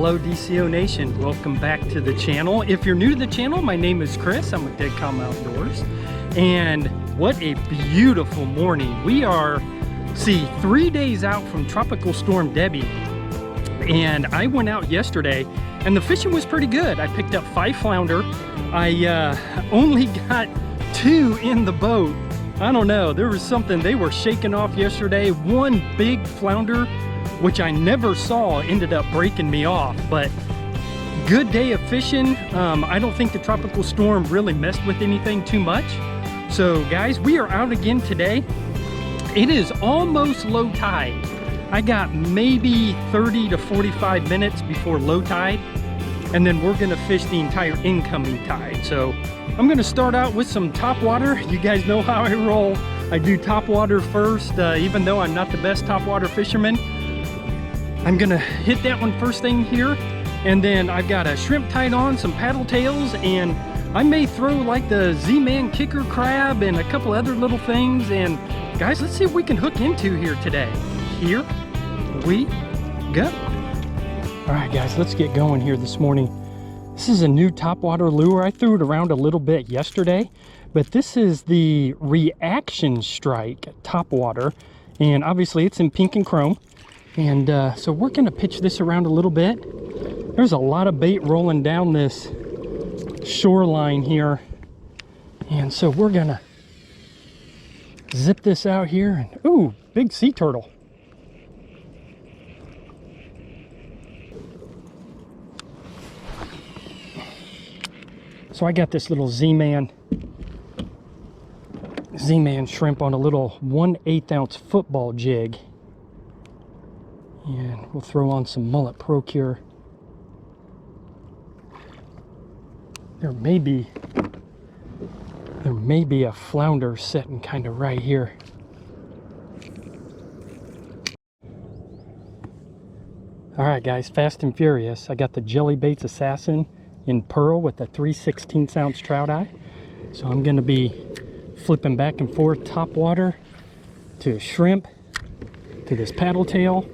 Hello DCO Nation, welcome back to the channel. If you're new to the channel, my name is Chris. I'm with Decals Outdoors, and what a beautiful morning. We are, 3 days out from Tropical Storm Debbie, and I went out yesterday and the fishing was pretty good. I picked up 5 flounder. I only got 2 in the boat. I don't know, there was something, they were shaking off yesterday. One big flounder, which I never saw, ended up breaking me off. But good day of fishing. I don't think the tropical storm really messed with anything too much. So guys, we are out again today. It is almost low tide. I got maybe 30 to 45 minutes before low tide, and then we're gonna fish the entire incoming tide. So I'm gonna start out with some top water. You guys know how I roll. I do top water first, even though I'm not the best top water fisherman. I'm gonna hit that one first thing here, and then I've got a shrimp tied on, some paddle tails, and I may throw like the Z-Man kicker crab and a couple other little things. And guys, let's see if we can hook into here today. Here we go. All right guys, let's get going here this morning. This is a new topwater lure. I threw it around a little bit yesterday, but this is the Reaction Strike topwater, and obviously it's in pink and chrome. And so we're gonna pitch this around a little bit. There's a lot of bait rolling down this shoreline here, and so we're gonna zip this out here. And ooh, big sea turtle. So I got this little Z-Man shrimp on a little 1/8 ounce football jig, and we'll throw on some mullet procure. There may be a flounder sitting kind of right here. All right guys, fast and furious. I got the Jelly Baits Assassin in pearl with a 3/16 ounce trout eye. So I'm gonna be flipping back and forth top water to shrimp to this paddle tail.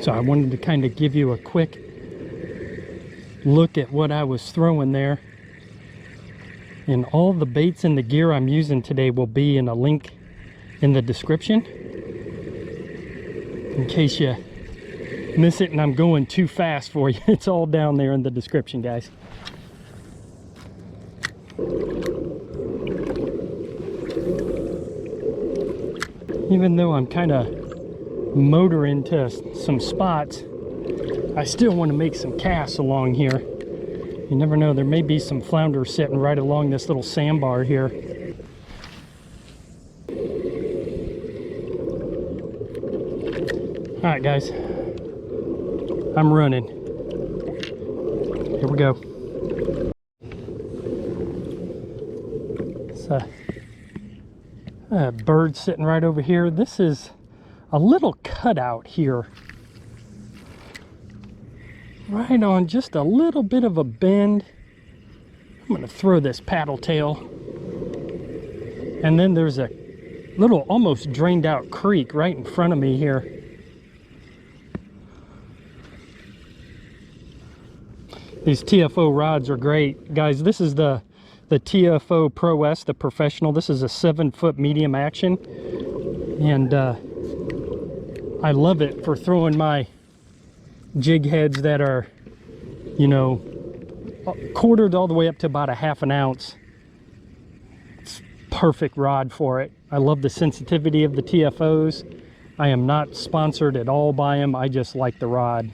So I wanted to kind of give you a quick look at what I was throwing there. And all the baits and the gear I'm using today will be in a link in the description, in case you miss it and I'm going too fast for you. It's all down there in the description, guys. Even though I'm kind of motoring to some spots, I still want to make some casts along here. You never know, there may be some flounder sitting right along this little sandbar here. All right guys, I'm running. Here we go. It's a bird sitting right over here. This is a little cutout here, right on just a little bit of a bend. I'm gonna throw this paddle tail, and then there's a little almost drained out creek right in front of me here. These TFO rods are great, guys. This is the TFO Pro S, the professional. This is a 7-foot medium action, and I love it for throwing my jig heads that are, you know, quartered all the way up to about a ½ ounce. It's perfect rod for it. I love the sensitivity of the TFOs. I am not sponsored at all by them. I just like the rod.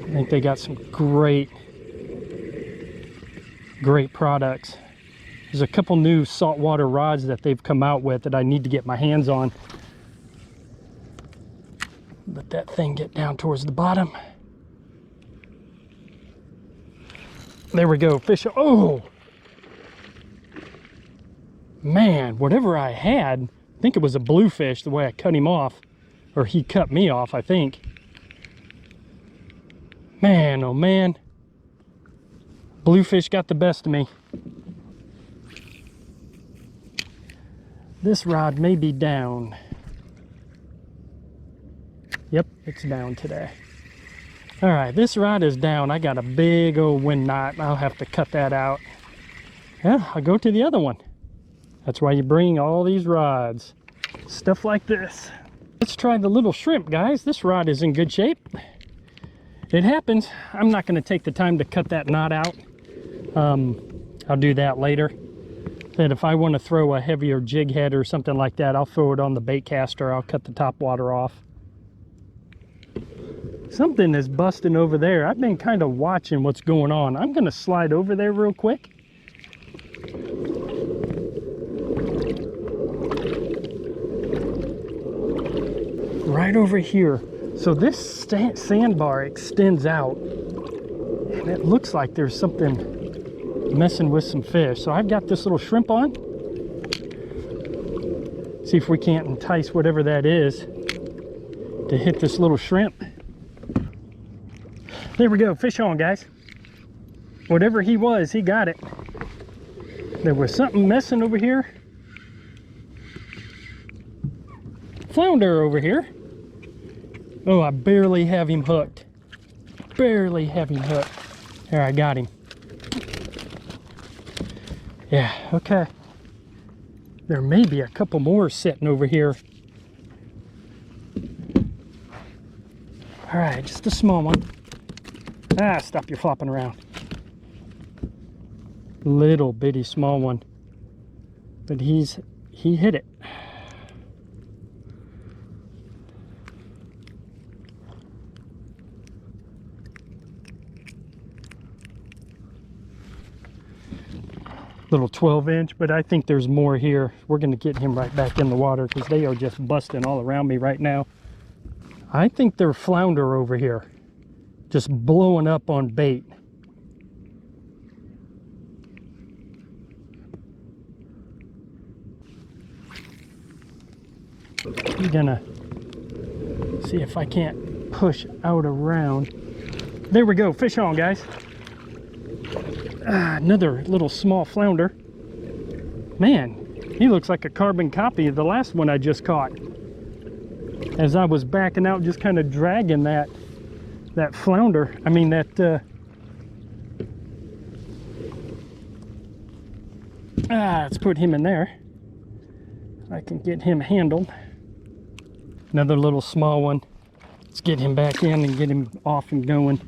I think they got some great products. There's a couple new saltwater rods that they've come out with that I need to get my hands on. Let that thing get down towards the bottom. There we go, fish. Oh man, whatever I had, I think it was a bluefish the way I cut him off, or he cut me off, I think. Man, oh man, bluefish got the best of me. This rod may be down. Yep, it's down today. All right, this rod is down. I got a big old wind knot. I'll have to cut that out. Yeah, I'll go to the other one. That's why you bring all these rods. Stuff like this. Let's try the little shrimp, guys. This rod is in good shape. It happens. I'm not going to take the time to cut that knot out. I'll do that later. Then if I want to throw a heavier jig head or something like that, I'll throw it on the bait caster. I'll cut the top water off. Something is busting over there. I've been kind of watching what's going on. I'm going to slide over there real quick. Right over here. So this sandbar extends out, and it looks like there's something messing with some fish. So I've got this little shrimp on. See if we can't entice whatever that is to hit this little shrimp. There we go, fish on, guys. Whatever he was, he got it. There was something messing over here. Flounder over here. Oh, I barely have him hooked. Barely have him hooked. There, I got him. Yeah, okay. There may be a couple more sitting over here. All right, just a small one. Ah, stop your flopping around. Little bitty small one. But he hit it. Little 12-inch, but I think there's more here. We're going to get him right back in the water because they are just busting all around me right now. I think they're flounder over here, just blowing up on bait. I'm gonna see if I can't push out around. There we go, fish on, guys. Another little small flounder. Man, he looks like a carbon copy of the last one I just caught. As I was backing out, just kind of dragging that flounder. I mean let's put him in there. I can get him handled. Another little small one. Let's get him back in and get him off and going.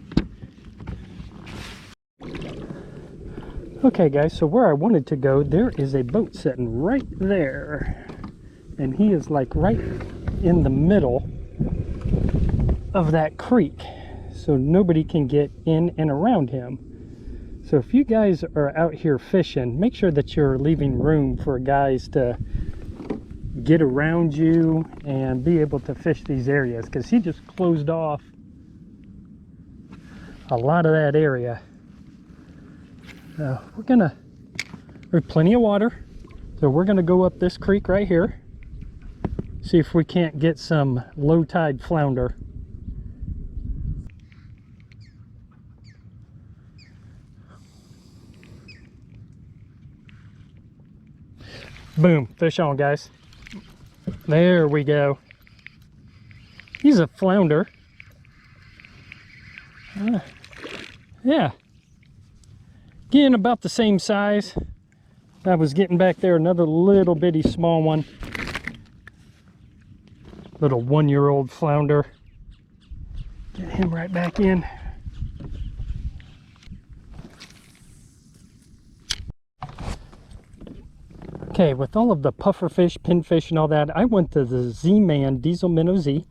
Okay guys, so where I wanted to go, there is a boat sitting right there. And he is like right in the middle of that creek. So nobody can get in and around him. So if you guys are out here fishing, make sure that you're leaving room for guys to get around you and be able to fish these areas. Because he just closed off a lot of that area. There's plenty of water, so we're gonna go up this creek right here, see if we can't get some low tide flounder. Boom, fish on, guys. There we go. He's a flounder. Yeah. Again, about the same size. I was getting back there, another little bitty small one. Little 1-year-old flounder. Get him right back in. Okay, with all of the pufferfish, pinfish, and all that, I went to the Z-Man Diesel Minnow Z.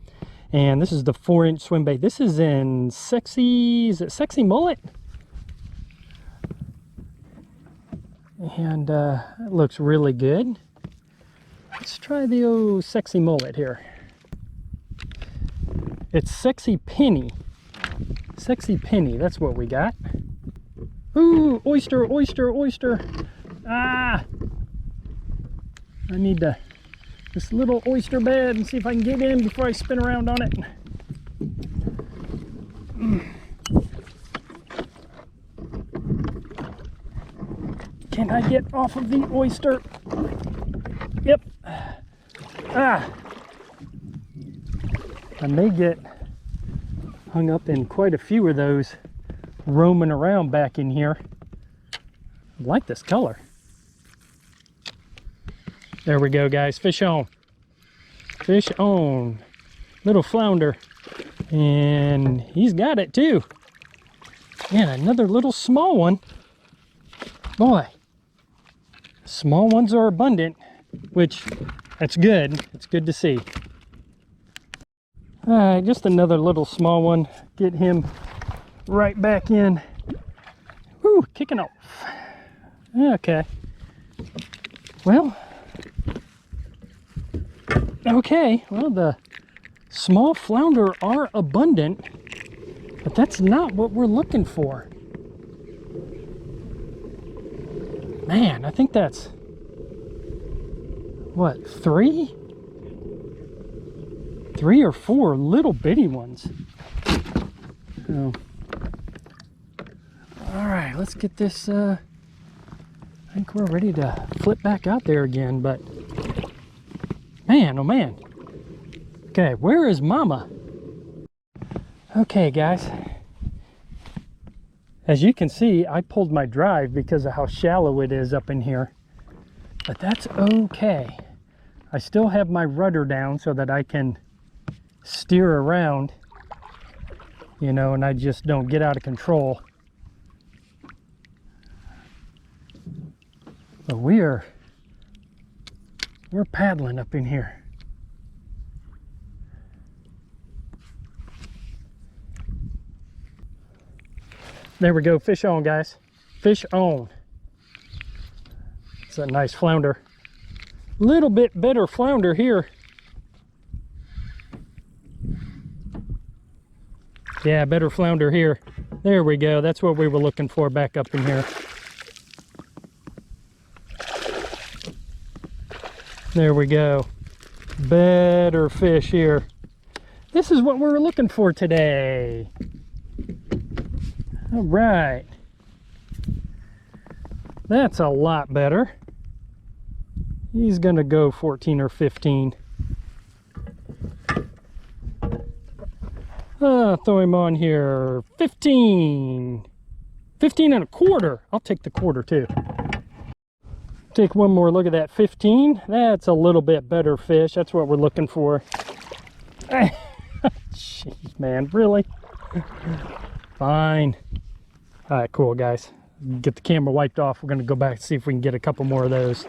And this is the 4-inch swim bait. This is in Sexy, is it Sexy Mullet? And it looks really good. Let's try the old Sexy Mullet here. It's Sexy Penny. Sexy Penny, that's what we got. Ooh, oyster, oyster, oyster. Ah! I need this little oyster bed and see if I can get in before I spin around on it. Can I get off of the oyster? Yep. Ah. I may get hung up in quite a few of those roaming around back in here. I like this color. There we go, guys. Fish on. Fish on. Little flounder. And he's got it too. And another little small one. Boy, small ones are abundant, which that's good. It's good to see. All right, just another little small one. Get him right back in. Woo, kicking off. Okay. Well, okay. Well, the small flounder are abundant, but that's not what we're looking for. Man, I think that's, what, three or four little bitty ones. So, all right, let's get this, I think we're ready to flip back out there again, but man, oh man. Okay, where is Mama? Okay, guys. As you can see, I pulled my drive because of how shallow it is up in here. But that's okay. I still have my rudder down so that I can steer around, you know, and I just don't get out of control. But we're paddling up in here. There we go, fish on, guys. Fish on. It's a nice flounder. Little bit better flounder here. Yeah, better flounder here. There we go. That's what we were looking for back up in here. There we go. Better fish here. This is what we were looking for today. All right. That's a lot better. He's gonna go 14 or 15. Throw him on here. 15. 15 and a quarter. I'll take the quarter too. Take one more look at that 15. That's a little bit better fish. That's what we're looking for. Jeez, man, really? Fine. All right, cool, guys. Get the camera wiped off. We're going to go back and see if we can get a couple more of those.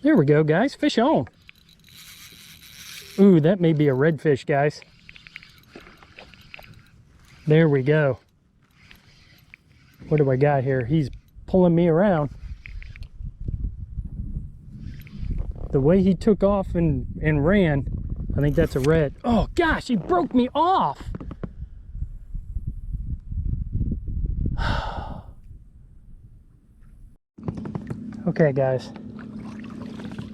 There we go, guys. Fish on. Ooh, that may be a redfish, guys. There we go. What do I got here? He's pulling me around. The way he took off and ran, I think that's a red. Oh gosh, he broke me off. Okay, guys.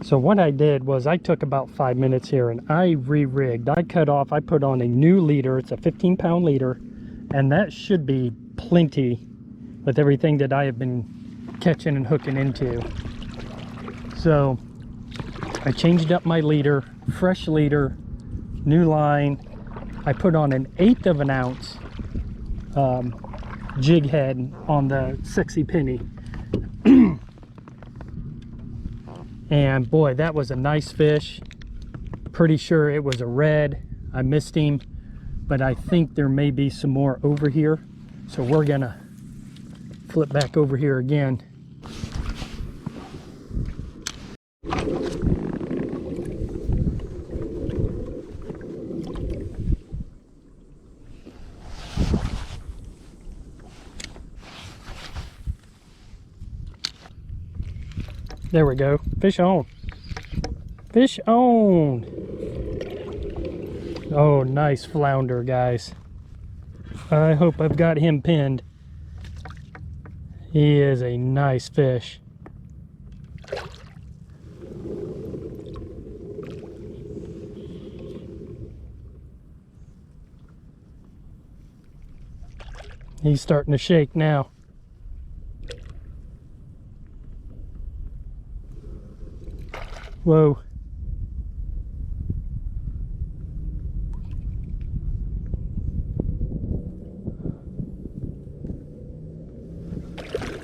So what I did was I took about 5 minutes here and I re-rigged. I cut off, I put on a new leader. It's a 15-pound leader. And that should be plenty with everything that I have been catching and hooking into. So I changed up my leader, fresh leader, new line. I put on an 1/8 of an ounce jig head on the sexy penny. And boy, that was a nice fish. Pretty sure it was a red. I missed him. But I think there may be some more over here. So we're gonna flip back over here again. There we go. Fish on. Fish on. Oh, nice flounder, guys. I hope I've got him pinned. He is a nice fish. He's starting to shake now. Whoa.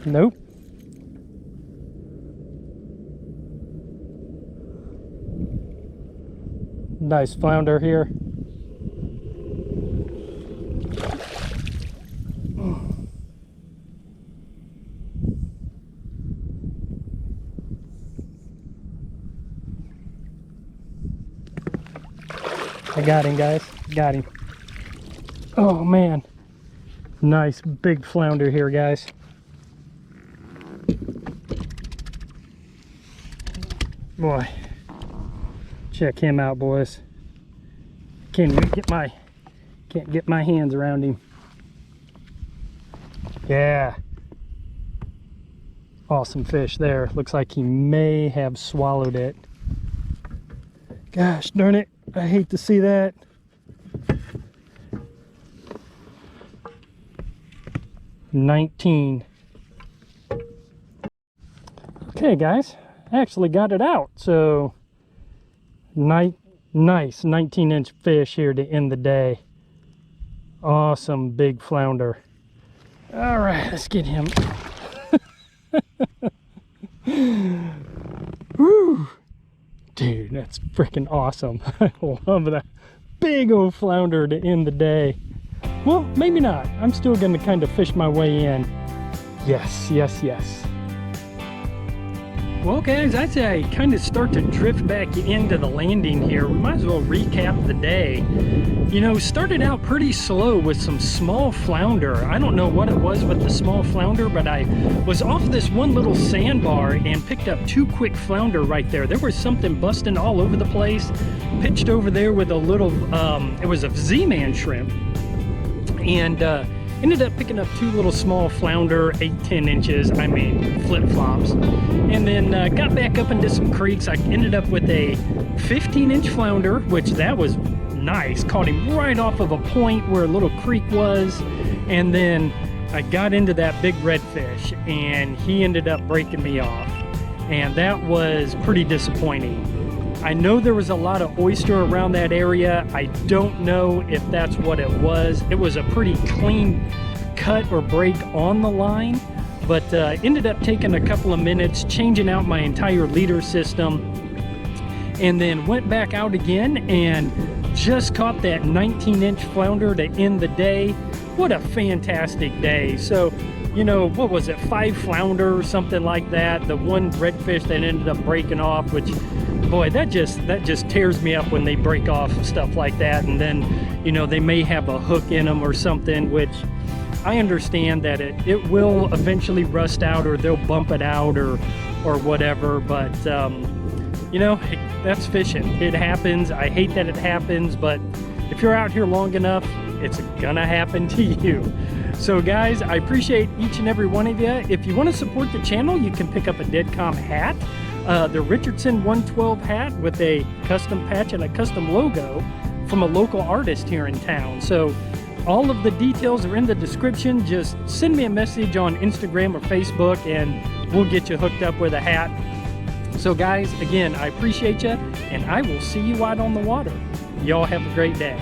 Nope. Nice flounder here. I got him, guys. Got him. Oh man. Nice big flounder here, guys. Boy. Check him out, boys. Can't get my hands around him. Yeah. Awesome fish there. Looks like he may have swallowed it. Gosh darn it. I hate to see that. $19. Okay, guys. I actually got it out. So, nice 19-inch fish here to end the day. Awesome big flounder. All right, let's get him. Woo! Dude, that's freaking awesome. I love that big old flounder to end the day. Well, maybe not. I'm still going to kind of fish my way in. Yes, yes, yes. Well, guys, I'd say I kind of start to drift back into the landing here. We might as well recap the day. You know, started out pretty slow with some small flounder. I don't know what it was with the small flounder, but I was off this one little sandbar and picked up 2 quick flounder right there. There was something busting all over the place. Pitched over there with a little, it was a Z-Man shrimp. And ended up picking up 2 little small flounder, 8-10 inches, I mean flip-flops. And then got back up into some creeks. I ended up with a 15-inch flounder, which that was nice. Caught him right off of a point where a little creek was. And then I got into that big redfish and he ended up breaking me off. And that was pretty disappointing. I know there was a lot of oyster around that area. I don't know if that's what it was. It was a pretty clean cut or break on the line, but ended up taking a couple of minutes, changing out my entire leader system, and then went back out again and just caught that 19-inch flounder to end the day. What a fantastic day. So, you know, what was it, 5 flounder or something like that. The one redfish that ended up breaking off, which, boy, that just tears me up when they break off stuff like that. And then, you know, they may have a hook in them or something, which I understand that it will eventually rust out, or they'll bump it out or whatever. But you know, that's fishing. It happens. I hate that it happens, but if you're out here long enough, it's gonna happen to you. So guys, I appreciate each and every one of you. If you want to support the channel, you can pick up a Deadcom hat, the Richardson 112 hat with a custom patch and a custom logo from a local artist here in town. So all of the details are in the description. Just send me a message on Instagram or Facebook and we'll get you hooked up with a hat. So guys, again, I appreciate you, and I will see you out on the water. Y'all have a great day.